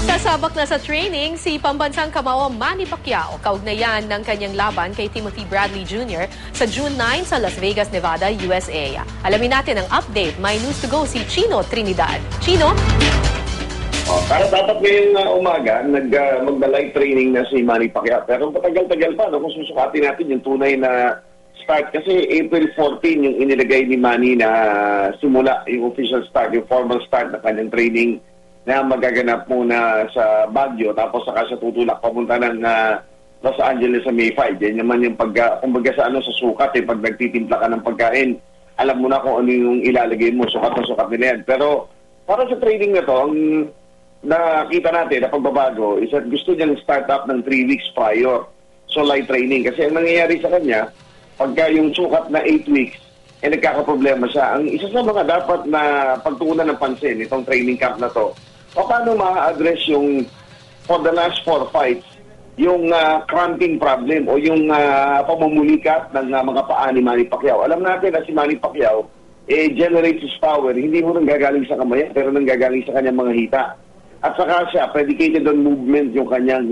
Sasabak na sa training si pambansang kamao Manny Pacquiao kaugnayan ng kanyang laban kay Timothy Bradley Jr. sa June 9 sa Las Vegas, Nevada, USA. Alamin natin ang update. May news to go si Chino Trinidad. Chino? Para dapat ngayong umaga, magda-live training na si Manny Pacquiao. Pero patagal-tagal pa, no? Kung susukatin natin yung tunay na start. Kasi April 14 yung inilagay ni Manny na simula yung official start, yung formal start na kanyang training na magaganap muna sa Baguio. Tapos saka siya tutulak papunta ng Los Angeles sa May 5. Yan naman yung kumbaga sa sukat, pag nagtitimpla ka ng pagkain, alam mo na kung ano yung ilalagay mo, sukat na sukat nila yan. Pero para sa training na to, ang nakita natin na pagbabago is that gusto niyang start up ng 3 weeks prior. So light training. Kasi ang nangyayari sa kanya, pagka yung sukat na 8 weeks, nagkakaproblema siya. Ang isa sa mga dapat na pagtuunan ng pansin itong training camp na to, paano ma-address yung for the last 4 fights, yung cramping problem o yung pamumulikat ng mga paa ni Manny Pacquiao. Alam natin na si Manny Pacquiao generates his power. Hindi mo nang gagaling sa kamay, pero nang gagaling sa kanyang mga hita. At saka siya, predicated on movement yung kanyang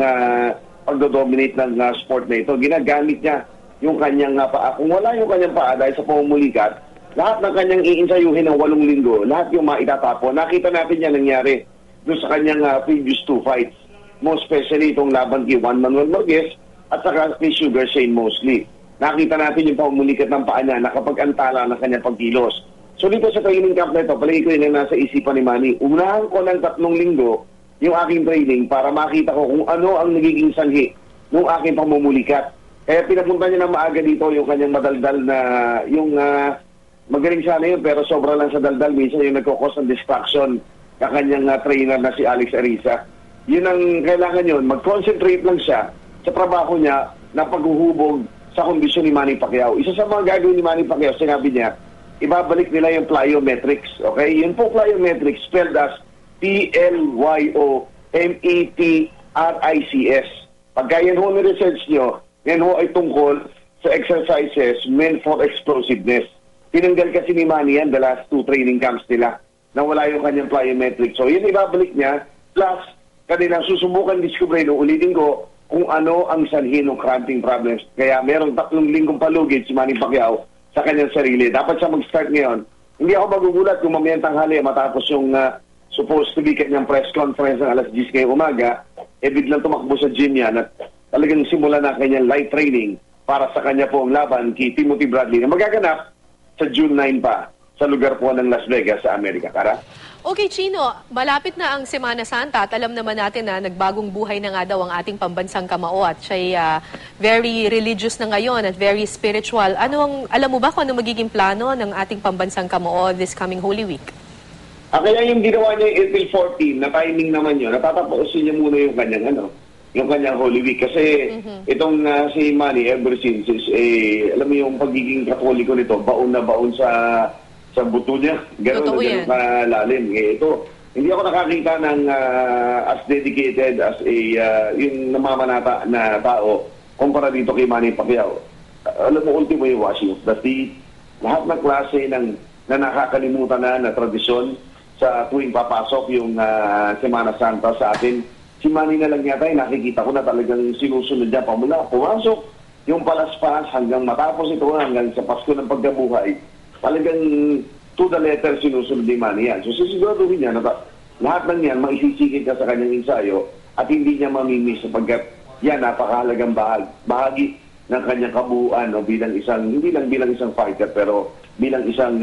pagdodominate ng sport na ito. Ginagamit niya yung kanyang paa. Kung wala yung kanyang paa dahil sa pamumulikat, lahat ng kanyang iinsayuhin ng 8 linggo, lahat yung maitatapo. Nakita natin yan nangyari doon sa kanyang previous 2 fights. Most especially itong laban kay Juan Manuel Marquez at saka kay Sugar Shane Mosley. Nakita natin yung pamumulikat ng paa niya na kapag antala ng kanyang pagkilos. So dito sa training camp na ito, palagi ko yun na nasa isipan ni Manny. Unahan ko ng 3 linggo yung aking training para makita ko kung ano ang nagiging sanhi ng aking pamumulikat. Kaya pinapunta niya na maaga dito yung kanyang madaldal na yung magaling sana yun pero sobra lang sa daldal. Minsan yung nagkakos ng distraction na kanyang trainer na si Alex Ariza. Yun ang kailangan yun. Mag-concentrate lang siya sa trabaho niya na paghuhubog sa kondisyon ni Manny Pacquiao. Isa sa mga gagawin ni Manny Pacquiao, sinabi niya, ibabalik nila yung plyometrics. Okay? Yun po plyometrics spelled as P-L-Y-O-M-E-T-R-I-C-S. Pagka yan ho ni-research nyo, yan ho ay tungkol sa exercises meant for explosiveness. Tinanggal kasi ni Manny yan the last 2 training camps nila na wala yung kanyang plyometrics. So yun ibabalik niya, plus kanilang susubukan diskubrin o ulitin ko kung ano ang sanhi ng cramping problems. Kaya merong 3 linggong palugid si Manny Pacquiao sa kanyang sarili. Dapat siya mag-start ngayon. Hindi ako magugulat kung mamayang tanghali matapos yung supposed to be kanyang press conference ng alas 10 ngayong umaga, biglang tumakbo sa gym yan at talagang simula na kanyang light training para sa kanya pong laban kay Timothy Bradley na magaganap sa June 9 pa sa lugar po ng Las Vegas sa Amerika. Kara? Okay, Chino, malapit na ang Semana Santa at alam naman natin na nagbagong buhay na nga daw ang ating pambansang kamao at siya'y very religious na ngayon at very spiritual. Alam mo ba kung ano magiging plano ng ating pambansang kamao this coming Holy Week? Kaya yung ginawa niya yung April 14 na timing naman yun, natatapusin niya muna yung kanyang Holy Week. Kasi itong si Manny, ever since, alam mo yung pagiging katoliko nito, baon na baon sa buto niya. Gano'n na kalalim. Ito, hindi ako nakakita ng as dedicated as yung namamanata na tao kumpara dito kay Manny Pacquiao. Alam mo, ultimo yung washing of the feet, lahat ng klase na nakakalimutan na tradisyon sa tuwing papasok yung Semana Santa sa atin. Si Manny na lang yata nakikita ko na talagang sinusunod niya pamula. Pumasok yung palaspas hanggang matapos ito, hanggang sa Pasko ng Pagkabuhay. Talagang to the letter sinusunod ni Manny yan. So sisiguraduhin niya na lahat ng yan maisisikit ka sa kanyang ensayo at hindi niya mamimiss sapagkat yan napakahalagang bahagi ng kanyang kabuuan bilang isang, hindi lang bilang isang fighter pero bilang isang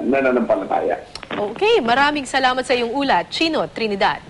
nananampalataya. Okay, maraming salamat sa iyong ulat, Chino Trinidad.